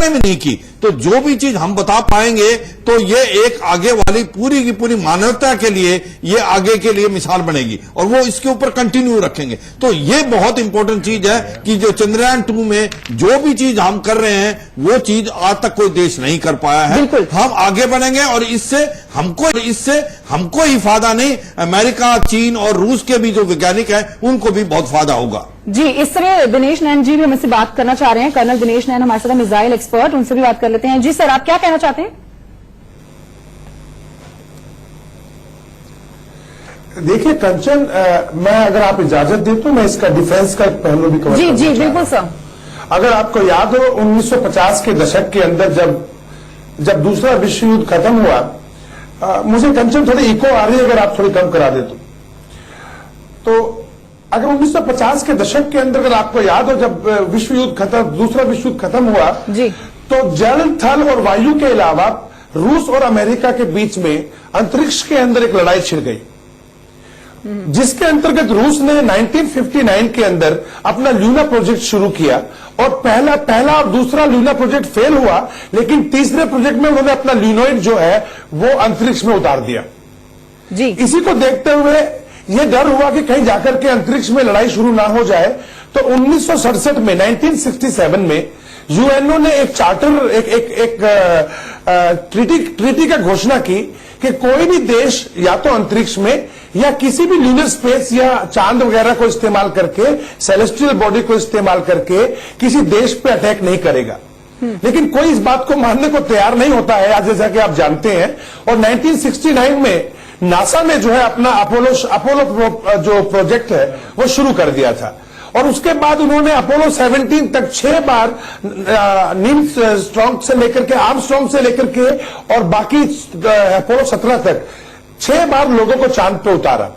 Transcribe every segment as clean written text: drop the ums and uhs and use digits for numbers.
भी नहीं की। तो जो भी चीज हम बता पाएंगे तो ये एक आगे वाली पूरी की पूरी मानवता के लिए ये आगे के लिए मिसाल बनेगी और वो इसके ऊपर कंटिन्यू रखेंगे। तो ये बहुत इंपॉर्टेंट चीज है कि जो चंद्रयान 2 में जो भी चीज हम कर रहे हैं वो चीज आज तक कोई देश नहीं कर पाया है। हम आगे बढ़ेंगे और इससे हमको ही फायदा नहीं, अमेरिका, चीन और रूस के भी जो वैज्ञानिक हैं उनको भी बहुत फायदा होगा। जी, इस तरह दिनेश नैन जी भी हमसे बात करना चाह रहे हैं। कर्नल दिनेश नैन हमारे साथ मिसाइल एक्सपर्ट, उनसे भी बात कर लेते हैं। जी सर, आप क्या कहना चाहते हैं? देखिए कंचन, मैं अगर आप इजाजत दें तो मैं इसका डिफेंस का एक पहलू भी कवर जी जी बिल्कुल सर। अगर आपको याद हो 1950 के दशक के अंदर जब दूसरा विश्व युद्ध खत्म हुआ, मुझे कंचन थोड़ी इको आ रही है, अगर आप थोड़ी कम करा दे तो अगर 1950 के दशक के अंदर अगर आपको याद हो जब दूसरा विश्व युद्ध खत्म हुआ जी, तो जल, थल और वायु के अलावा रूस और अमेरिका के बीच में अंतरिक्ष के अंदर एक लड़ाई छिड़ गई, जिसके अंतर्गत रूस ने 1959 के अंदर अपना ल्यूना प्रोजेक्ट शुरू किया और पहला और दूसरा ल्यूना प्रोजेक्ट फेल हुआ, लेकिन तीसरे प्रोजेक्ट में उन्होंने अपना ल्यूनोइड जो है वो अंतरिक्ष में उतार दिया। जी, इसी को देखते हुए यह डर हुआ कि कहीं जाकर के अंतरिक्ष में लड़ाई शुरू ना हो जाए, तो 1967 में 1967 में यूएनओ ने एक चार्टर ट्रीटी का घोषणा की कि कोई भी देश या तो अंतरिक्ष में या किसी भी ल्यूनर स्पेस या चांद वगैरह को इस्तेमाल करके, सेलेस्टियल बॉडी को इस्तेमाल करके किसी देश पे अटैक नहीं करेगा। लेकिन कोई इस बात को मानने को तैयार नहीं होता है, आज जैसा कि आप जानते हैं। और 1969 में नासा ने जो है अपना अपोलो जो प्रोजेक्ट है वो शुरू कर दिया था और उसके बाद उन्होंने अपोलो 17 तक 6 बार नील स्ट्रॉन्ग से लेकर के, आर्मस्ट्रॉन्ग से लेकर के और बाकी अपोलो 17 तक 6 बार लोगों को चांद पे उतारा।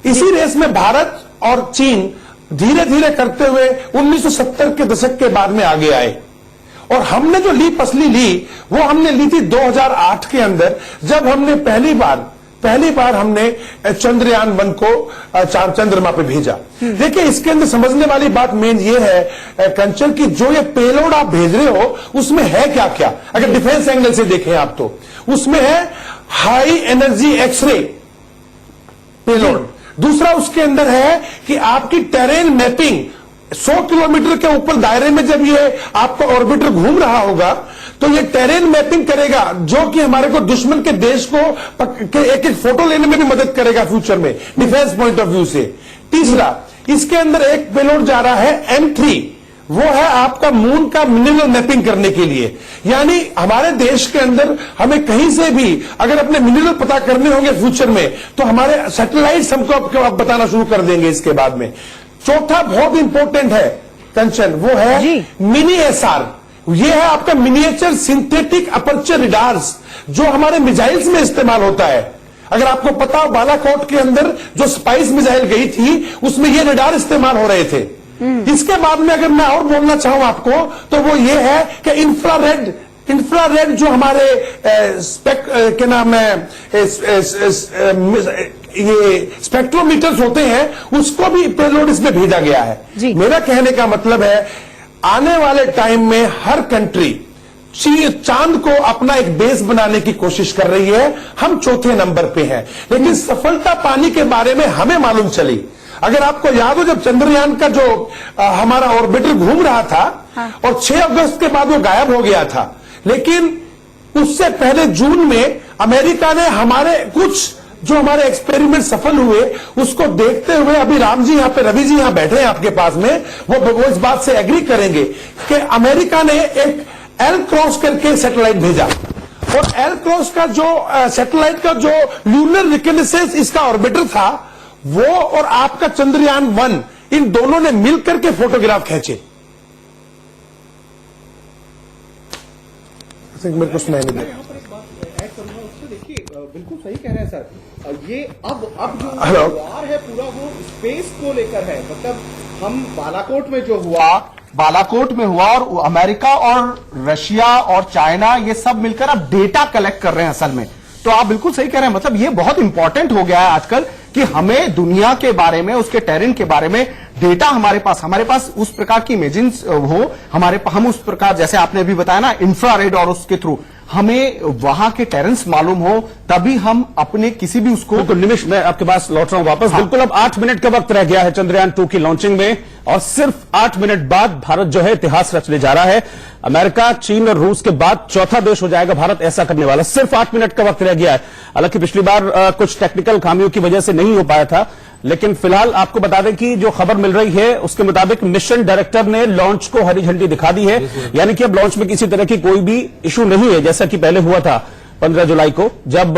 इसी रेस में भारत और चीन धीरे धीरे करते हुए 1970 के दशक के बाद में आगे आए और हमने जो लीप असली ली वो हमने ली थी 2008 के अंदर, जब हमने पहली बार हमने चंद्रयान 1 को चंद्रमा पे भेजा। देखिए इसके अंदर समझने वाली बात मेन ये है कंचन की जो ये पेलोड आप भेज रहे हो उसमें है क्या क्या, अगर डिफेंस एंगल से देखें आप तो उसमें है हाई एनर्जी एक्सरे पेलोड। दूसरा उसके अंदर है कि आपकी टेरेन मैपिंग, 100 किलोमीटर के ऊपर दायरे में जब ये आपका ऑर्बिटर घूम रहा होगा तो ये टेरेन मैपिंग करेगा, जो कि हमारे को दुश्मन के देश को एक एक फोटो लेने में भी मदद करेगा फ्यूचर में डिफेंस पॉइंट ऑफ व्यू से। तीसरा इसके अंदर एक पेलोड जा रहा है M3, वो है आपका मून का मिनरल मैपिंग करने के लिए, यानी हमारे देश के अंदर हमें कहीं से भी अगर अपने मिनरल पता करने होंगे फ्यूचर में तो हमारे सैटेलाइट्स हमको आप बताना शुरू कर देंगे इसके बाद में। चौथा बहुत इंपॉर्टेंट है कंचन, वो है मिनी SR, ये है आपका मिनिएचर सिंथेटिक अपर्चर रिडार्स जो हमारे मिसाइल्स में इस्तेमाल होता है। अगर आपको पता हो बालाकोट के अंदर जो स्पाइस मिसाइल गई थी उसमें ये रिडार इस्तेमाल हो रहे थे। इसके बाद में अगर मैं और बोलना चाहूं आपको तो वो ये है कि इंफ्रारेड जो हमारे क्या नाम है ये स्पेक्ट्रोमीटर्स होते हैं उसको भी पेलोड इसमें भेजा गया है। मेरा कहने का मतलब है आने वाले टाइम में हर कंट्री चांद को अपना एक बेस बनाने की कोशिश कर रही है, हम चौथे नंबर पे हैं, लेकिन सफलता पाने के बारे में हमें मालूम चली। अगर आपको याद हो जब चंद्रयान का जो हमारा ऑर्बिटर घूम रहा था और 6 अगस्त के बाद वो गायब हो गया था, लेकिन उससे पहले जून में अमेरिका ने जो हमारे एक्सपेरिमेंट सफल हुए उसको देखते हुए, अभी राम जी यहाँ पे, रवि जी यहाँ बैठे हैं आपके पास में, वो इस बात से एग्री करेंगे कि अमेरिका ने एक एल क्रॉस करके सैटेलाइट भेजा और एल क्रॉस का जो सैटेलाइट का जो ल्यूनर रिकनेसेंस इसका ऑर्बिटर था वो और आपका चंद्रयान 1 इन दोनों ने मिलकर के फोटोग्राफ खींचे। मेरे को सुनाई नहीं दिया। बिल्कुल सही कह रहे हैं सर, ये अब जो वार है पूरा वो स्पेस को लेकर है। मतलब हम बालाकोट में हुआ और अमेरिका और रशिया और चाइना ये सब मिलकर अब डेटा कलेक्ट कर रहे हैं असल में। तो आप बिल्कुल सही कह रहे हैं, मतलब ये बहुत इंपॉर्टेंट हो गया है आजकल कि हमें दुनिया के बारे में, उसके टेरेन के बारे में डेटा हमारे पास उस प्रकार की इमेजिन्स हो, हम उस प्रकार, जैसे आपने अभी बताया ना, इंफ्रारेड और उसके थ्रू हमें वहां के टेरेंस मालूम हो, तभी हम अपने किसी भी उसको। बिल्कुल निमिष, मैं आपके पास लौट रहा हूं वापस। हाँ। बिल्कुल, अब 8 मिनट का वक्त रह गया है चंद्रयान 2 की लॉन्चिंग में, और सिर्फ 8 मिनट बाद भारत जो है इतिहास रचने जा रहा है। अमेरिका, चीन और रूस के बाद चौथा देश हो जाएगा भारत ऐसा करने वाला। सिर्फ 8 मिनट का वक्त रह गया है। हालांकि पिछली बार कुछ टेक्निकल खामियों की वजह से नहीं हो पाया था, लेकिन फिलहाल आपको बता दें कि जो खबर मिल रही है उसके मुताबिक मिशन डायरेक्टर ने लॉन्च को हरी झंडी दिखा दी है। यानी कि अब लॉन्च में किसी तरह की कोई भी इशू नहीं है, जैसा कि पहले हुआ था 15 जुलाई को, जब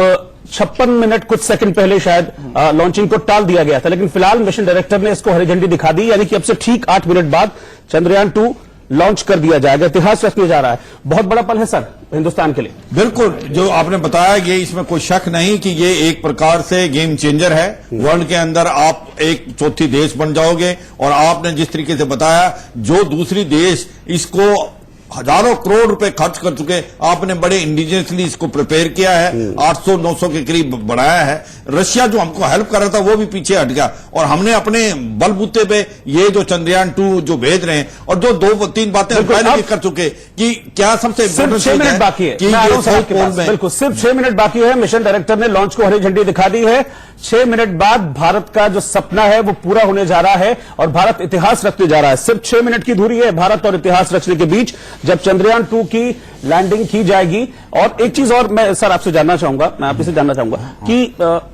56 मिनट कुछ सेकंड पहले शायद लॉन्चिंग को टाल दिया गया था। लेकिन फिलहाल मिशन डायरेक्टर ने इसको हरी झंडी दिखा दी, यानी कि अब से ठीक 8 मिनट बाद चंद्रयान 2 लॉन्च कर दिया जाएगा। इतिहास रचने जा रहा है। बहुत बड़ा पल है सर हिंदुस्तान के लिए। बिल्कुल, जो आपने बताया ये, इसमें कोई शक नहीं कि ये एक प्रकार से गेम चेंजर है। वर्ल्ड के अंदर आप एक चौथी देश बन जाओगे, और आपने जिस तरीके से बताया, जो दूसरी देश इसको हजारों करोड़ रुपए खर्च कर चुके, आपने बड़े इंडिजिनियसली इसको प्रिपेयर किया है, 800-900 के करीब बढ़ाया है। रशिया जो हमको हेल्प कर रहा था वो भी पीछे हट गया, और हमने अपने बलबूते पे ये जो चंद्रयान 2 जो भेज रहे हैं, और जो 2-3 बातें हम पहले भी कर चुके कि क्या सबसे इम्पोर्टेंट 6 मिनट बाकी है कि साउथ पोल में, बिल्कुल सिर्फ 6 मिनट बाकी है। मिशन डायरेक्टर ने लॉन्च को हरी झंडी दिखा दी है। 6 मिनट बाद भारत का जो सपना है वो पूरा होने जा रहा है, और भारत इतिहास रचने जा रहा है। सिर्फ 6 मिनट की दूरी है भारत और इतिहास रचने के बीच, जब चंद्रयान 2 की लैंडिंग की जाएगी। और एक चीज और मैं सर आपसे जानना चाहूंगा, मैं आपसे जानना चाहूंगा कि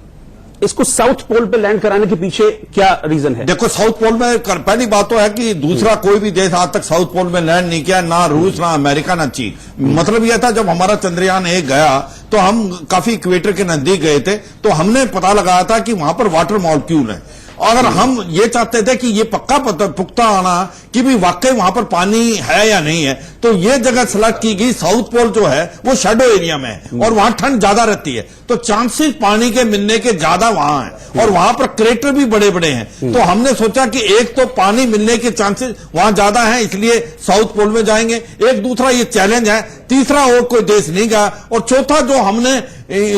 इसको साउथ पोल पे लैंड कराने के पीछे क्या रीजन है? देखो, साउथ पोल में पहली बात तो है कि दूसरा कोई भी देश आज तक साउथ पोल में लैंड नहीं किया, ना रूस, ना अमेरिका, ना चीन। मतलब यह था, जब हमारा चंद्रयान 1 गया तो हम काफी इक्वेटर के नजदीक गए थे, तो हमने पता लगाया था कि वहां पर वाटर मॉलिक्यूल है। अगर हम ये चाहते थे कि ये पक्का पुख्ता आना कि भी वाकई वहां पर पानी है या नहीं है, तो ये जगह सेलेक्ट की गई। साउथ पोल जो है वो शैडो एरिया में है, और वहां ठंड ज्यादा रहती है, तो चांसेस पानी के मिलने के ज्यादा वहां हैं, और वहां पर क्रेटर भी बड़े बड़े हैं। तो हमने सोचा कि एक तो पानी मिलने के चांसेस वहां ज्यादा हैं, इसलिए साउथ पोल में जाएंगे। एक दूसरा ये चैलेंज है, तीसरा और कोई देश नहीं गया, और चौथा जो हमने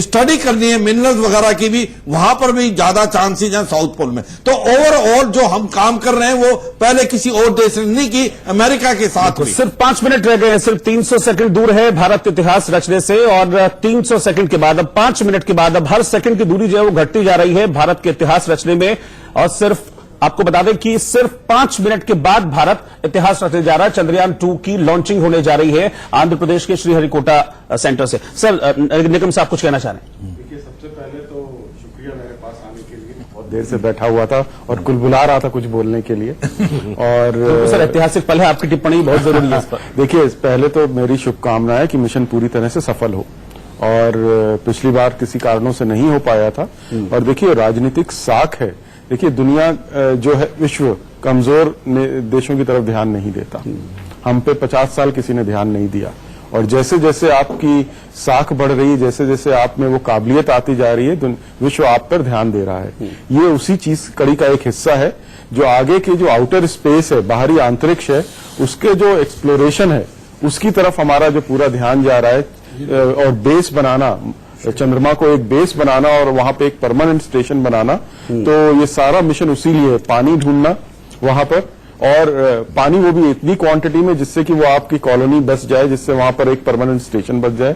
स्टडी करनी है मिनरल्स वगैरह की भी, वहां पर भी ज्यादा चांसेस हैं साउथ पोल में। तो ओवरऑल जो हम काम कर रहे हैं वो पहले किसी और देश ने नहीं की, अमेरिका के साथ भी। सिर्फ 5 मिनट रह गए हैं, सिर्फ 300 सेकंड दूर है भारत इतिहास रचने से, और 300 सेकंड के बाद, अब 5 मिनट के बाद, अब हर सेकंड की दूरी जो है वो घटती जा रही है भारत के इतिहास रचने में। और सिर्फ आपको बता दें कि सिर्फ 5 मिनट के बाद भारत इतिहास रचने जा रहा है। चंद्रयान 2 की लॉन्चिंग होने जा रही है आंध्र प्रदेश के श्रीहरिकोटा सेंटर से। सर, निगम साहब कुछ कहना चाह रहे हैं? देखिए, सबसे पहले तो शुक्रिया मेरे पास आने के लिए। बहुत देर से बैठा हुआ था और कुलबुला रहा था कुछ बोलने के लिए। और तो सर, ऐतिहासिक पल है, आपकी टिप्पणी बहुत जरूरी है इस पर। देखिए, पहले तो मेरी शुभकामना है कि मिशन पूरी तरह से सफल हो, और पिछली बार किसी कारणों से नहीं हो पाया था। और देखिए, राजनीतिक साख है। देखिए, दुनिया जो है, विश्व कमजोर देशों की तरफ ध्यान नहीं देता। हम पे 50 साल किसी ने ध्यान नहीं दिया, और जैसे जैसे आपकी साख बढ़ रही है, जैसे जैसे आप में वो काबिलियत आती जा रही है, विश्व आप पर ध्यान दे रहा है। ये उसी चीज कड़ी का एक हिस्सा है, जो आगे के जो आउटर स्पेस है, बाहरी अंतरिक्ष है, उसके जो एक्सप्लोरेशन है, उसकी तरफ हमारा जो पूरा ध्यान जा रहा है। और बेस बनाना, चंद्रमा को एक बेस बनाना और वहां पे एक परमानेंट स्टेशन बनाना, तो ये सारा मिशन उसी लिए, पानी ढूंढना वहां पर, और पानी वो भी इतनी क्वांटिटी में जिससे कि वो आपकी कॉलोनी बस जाए, जिससे वहां पर एक परमानेंट स्टेशन बच जाए।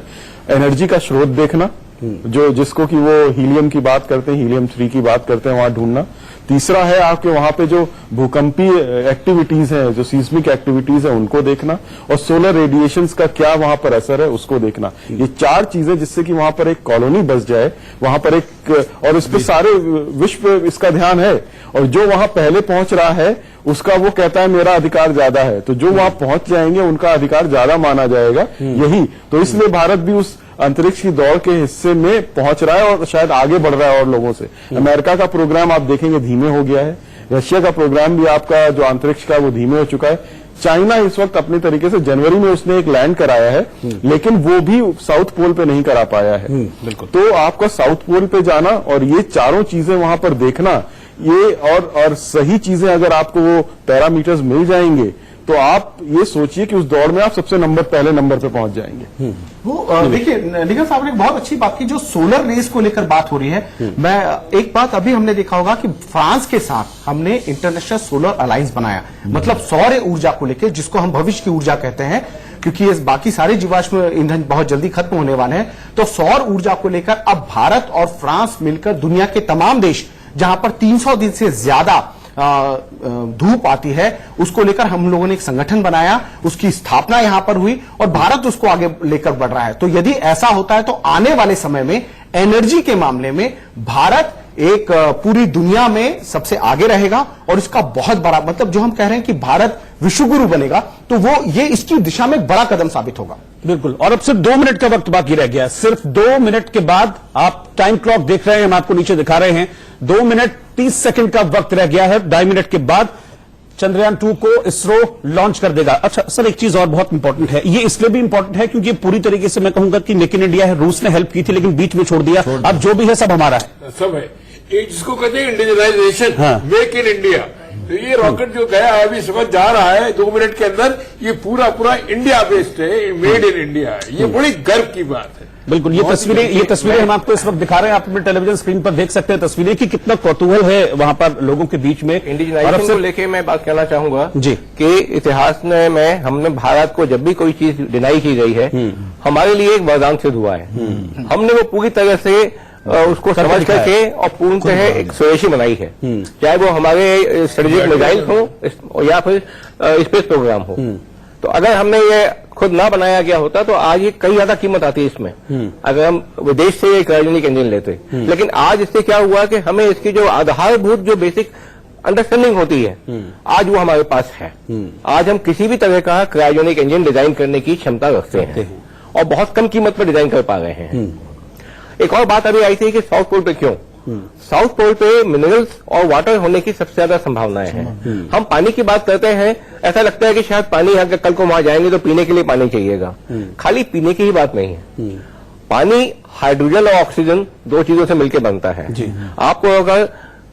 एनर्जी का स्रोत देखना, जो जिसको कि वो हीलियम की बात करते हैं, हीलियम 3 की बात करते हैं, वहां ढूंढना। तीसरा है आपके वहां पे जो भूकंपीय एक्टिविटीज हैं, जो सीस्मिक एक्टिविटीज है, उनको देखना, और सोलर रेडिएशंस का क्या वहां पर असर है उसको देखना। ये 4 चीजें जिससे कि वहां पर एक कॉलोनी बस जाए, वहां पर एक, और इस पे सारे विश्व पे इसका ध्यान है। और जो वहां पहले पहुंच रहा है उसका वो कहता है मेरा अधिकार ज्यादा है, तो जो वहां पहुंच जाएंगे उनका अधिकार ज्यादा माना जाएगा। यही तो इसलिए भारत भी उस अंतरिक्ष की दौड़ के हिस्से में पहुंच रहा है, और शायद आगे बढ़ रहा है और लोगों से। अमेरिका का प्रोग्राम आप देखेंगे धीमे हो गया है, रशिया का प्रोग्राम भी आपका जो अंतरिक्ष का वो धीमे हो चुका है। चाइना इस वक्त अपने तरीके से जनवरी में उसने एक लैंड कराया है, लेकिन वो भी साउथ पोल पे नहीं करा पाया है। बिल्कुल। तो आपका साउथ पोल पे जाना और ये चारों चीजें वहां पर देखना, ये और सही चीजें अगर आपको वो पैरामीटर्स मिल जाएंगे, तो आप ये सोचिए कि उस दौड़ में आप सबसे पहले नंबर पे पहुंच जाएंगे। वो देखिए निखिल साहब ने बहुत अच्छी बात की, जो सोलर रेस को लेकर बात हो रही है। मैं एक बात अभी हमने देखा होगा कि फ्रांस के साथ हमने इंटरनेशनल सोलर अलायंस बनाया, मतलब सौर ऊर्जा को लेकर, जिसको हम भविष्य की ऊर्जा कहते हैं, क्योंकि ये बाकी सारे जीवाश्म ईंधन बहुत जल्दी खत्म होने वाले हैं। तो सौर ऊर्जा को लेकर अब भारत और फ्रांस मिलकर दुनिया के तमाम देश जहां पर 300 दिन से ज्यादा धूप आती है, उसको लेकर हम लोगों ने एक संगठन बनाया, उसकी स्थापना यहां पर हुई और भारत उसको आगे लेकर बढ़ रहा है। तो यदि ऐसा होता है तो आने वाले समय में एनर्जी के मामले में भारत एक पूरी दुनिया में सबसे आगे रहेगा और इसका बहुत बड़ा, मतलब जो हम कह रहे हैं कि भारत विश्वगुरु बनेगा, तो वो ये इसकी दिशा में बड़ा कदम साबित होगा। बिल्कुल। और अब सिर्फ 2 मिनट का वक्त बाकी रह गया है। सिर्फ 2 मिनट के बाद आप टाइम क्लॉक देख रहे हैं, हम आपको नीचे दिखा रहे हैं, 2 मिनट 30 सेकंड का वक्त रह गया है। 2.5 मिनट के बाद चंद्रयान 2 को इसरो लॉन्च कर देगा। अच्छा सर, एक चीज और बहुत इंपॉर्टेंट है, ये इसलिए भी इंपॉर्टेंट है क्योंकि पूरी तरीके से मैं कहूंगा कि मेक इन इंडिया है, रूस ने हेल्प की थी लेकिन बीच में छोड़ दिया, अब जो भी है सब हमारा है। सब है, ये जिसको कहते हैं इंडिजिनाइजेशन, मेक इन इंडिया। तो ये रॉकेट जो गया है अभी समझ जा रहा है 2 मिनट के अंदर, ये पूरा इंडिया बेस्ड है, मेड इन इंडिया है। ये बड़ी गर्व की बात है। बिल्कुल। ये तस्वीरें हम आपको इस वक्त दिखा रहे हैं, आप अपने टेलीविजन स्क्रीन पर देख सकते हैं तस्वीरें कि कितना कौतूहल है वहां पर लोगों के बीच में। इंडिजिनाइजेशन को लेके मैं बात कहना चाहूंगा जी कि इतिहास में हमने भारत को जब भी कोई चीज डिनाई की गई है, हमारे लिए एक वरदान सिद्ध हुआ है। हमने वो पूरी तरह से उसको समझ करके और पूर्णतः एक स्वदेशी बनाई है, चाहे वो हमारे स्ट्रेटेजिक मिसाइल हो या फिर स्पेस प्रोग्राम हो। तो अगर हमने ये खुद ना बनाया गया होता तो आज ये कई ज्यादा कीमत आती है इसमें, अगर हम विदेश से एक क्रायोजेनिक इंजन लेते। लेकिन आज इससे क्या हुआ कि हमें इसकी जो आधारभूत जो बेसिक अंडरस्टैंडिंग होती है, आज वो हमारे पास है। आज हम किसी भी तरह का क्रायोजेनिक इंजन डिजाइन करने की क्षमता रखते हैं और बहुत कम कीमत पर डिजाइन कर पा रहे हैं। एक और बात अभी आई थी कि साउथ पोल पे क्यों, साउथ पोल पे मिनरल्स और वाटर होने की सबसे ज्यादा संभावनाएं हैं। हम पानी की बात करते हैं, ऐसा लगता है कि शायद पानी अगर कल को वहां जाएंगे तो पीने के लिए पानी चाहिएगा। खाली पीने की ही बात नहीं है, पानी हाइड्रोजन और ऑक्सीजन 2 चीजों से मिलकर बनता है। आपको अगर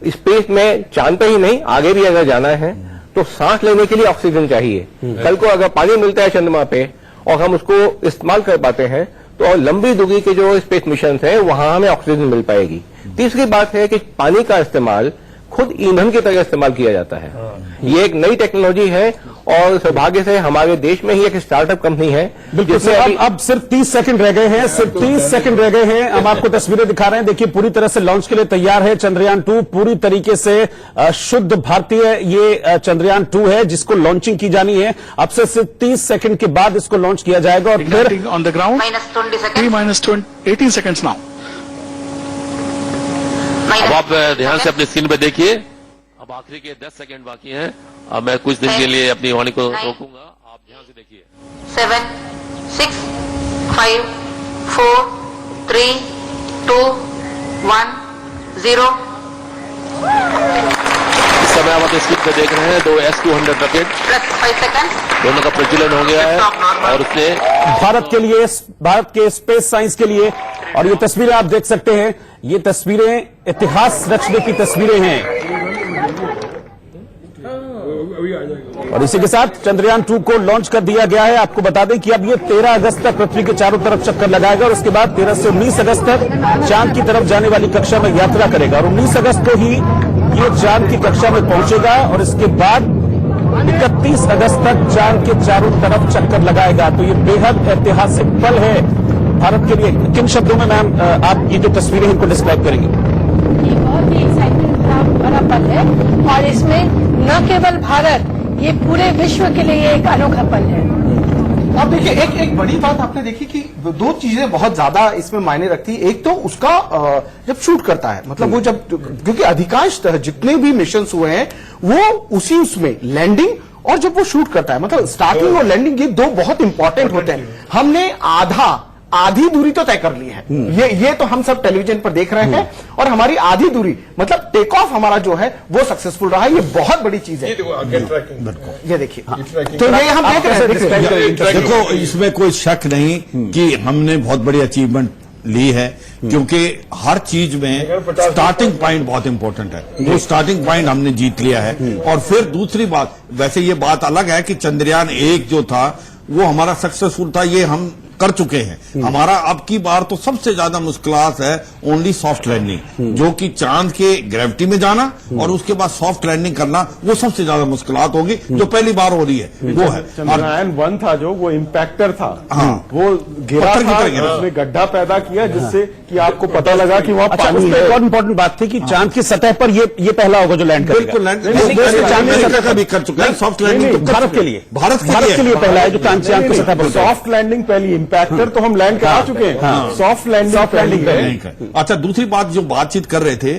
स्पेस में चांद पे ही नहीं आगे भी अगर जाना है तो सांस लेने के लिए ऑक्सीजन चाहिए। कल को अगर पानी मिलता है चंद्रमा पे और हम उसको इस्तेमाल कर पाते हैं तो लंबी दूरी के जो स्पेस मिशन है वहां हमें ऑक्सीजन मिल पाएगी। तीसरी बात है कि पानी का इस्तेमाल खुद ईंधन की तरह इस्तेमाल किया जाता है। ये एक नई टेक्नोलॉजी है और सौभाग्य से हमारे देश में ही एक स्टार्टअप कंपनी है। बिल्कुल। अब सिर्फ 30 सेकंड रह गए हैं, सिर्फ 30 सेकंड रह गए हैं। हम आपको तस्वीरें दिखा रहे हैं, देखिए पूरी तरह से लॉन्च के लिए तैयार है चंद्रयान 2, पूरी तरीके से शुद्ध भारतीय ये चंद्रयान 2 है जिसको लॉन्चिंग की जानी है। अब से सिर्फ 30 सेकंड के बाद इसको लॉन्च किया जाएगा और फिर on the ground -18 seconds now। अब आप ध्यान से अपनी स्क्रीन पे देखिए, अब आखिरी के 10 सेकंड बाकी हैं। अब मैं कुछ दिन के लिए अपनी वाणी को रोकूंगा, आप ध्यान से देखिए। 7 6 5 4 3 2 1 0। इस समय आप अपनी स्क्रीन पे देख रहे हैं 2 S-200 रॉकेट +5 seconds दोनों का प्रज्वलन हो गया है और उसने भारत के लिए, भारत के स्पेस साइंस के लिए, और ये तस्वीरें आप देख सकते हैं, ये तस्वीरें इतिहास रचने की तस्वीरें हैं। और इसी के साथ चंद्रयान 2 को लॉन्च कर दिया गया है। आपको बता दें कि अब ये 13 अगस्त तक पृथ्वी के चारों तरफ चक्कर लगाएगा और उसके बाद 13 से 19 अगस्त तक चांद की तरफ जाने वाली कक्षा में यात्रा करेगा और 19 अगस्त को ही ये चांद की कक्षा में पहुंचेगा और इसके बाद 31 अगस्त तक चांद के चारों तरफ चक्कर लगाएगा। तो ये बेहद ऐतिहासिक पल है भारत के लिए। किन शब्दों में मैम आप ये जो तस्वीरें इनको डिस्क्राइब करेंगे? ये बहुत ही एक्साइटमेंट भरा पल है और इसमें न केवल भारत, ये पूरे विश्व के लिए एक अनोखा पल है। अब देखिए एक बड़ी बात आपने देखी कि 2 चीजें बहुत ज्यादा इसमें मायने रखती है। एक तो उसका जब शूट करता है, मतलब वो जब, क्योंकि अधिकांश जितने भी मिशन हुए हैं वो उसी उसमें लैंडिंग और जब वो शूट करता है, मतलब स्टार्टिंग और लैंडिंग ये 2 बहुत इंपॉर्टेंट होते हैं। हमने आधी दूरी तो तय कर ली है, ये तो हम सब टेलीविजन पर देख रहे हैं और हमारी आधी दूरी मतलब टेक ऑफ हमारा जो है वो सक्सेसफुल रहा है। ये बहुत बड़ी चीज है। ये देखिए, तो ये हम देख रहे हैं। देखो, इसमें कोई शक नहीं कि हमने बहुत बड़ी अचीवमेंट ली है। क्योंकि हर चीज में स्टार्टिंग पॉइंट बहुत इंपॉर्टेंट है। वो स्टार्टिंग पॉइंट हमने जीत लिया है। और फिर दूसरी बात, वैसे ये बात अलग है कि चंद्रयान 1 जो था वो हमारा सक्सेसफुल था, ये हम कर चुके हैं। हमारा अब की बार तो सबसे ज्यादा मुश्किलात है ओनली सॉफ्ट लैंडिंग, जो कि चांद के ग्रेविटी में जाना और उसके बाद सॉफ्ट लैंडिंग करना, वो सबसे ज्यादा मुश्किलात होगी, जो पहली बार हो रही है वो है। चंद्रयान 1 था जो वो इम्पैक्टर था, वो गिरा पत्थर की था, तरह गिरा। उसने गड्ढा पैदा किया जिससे कि आपको पता लगा कि वहां अच्छा, पानी उसमें है। एक और इंपॉर्टेंट बात थी कि चांद की सतह पर ये पहला होगा जो लैंड करेगा। बिल्कुल लैंड चांद की सतह का भी कर चुका है, सॉफ्ट लैंडिंग तो कर भारत चुके के हैं। लिए भारत के लिए पहला है जो चांद की सतह पर सॉफ्ट लैंडिंग पहली, इम्पैक्टर तो हम लैंड करा चुके हैं, सॉफ्ट लैंडिंग अच्छा, दूसरी बात जो बातचीत कर रहे थे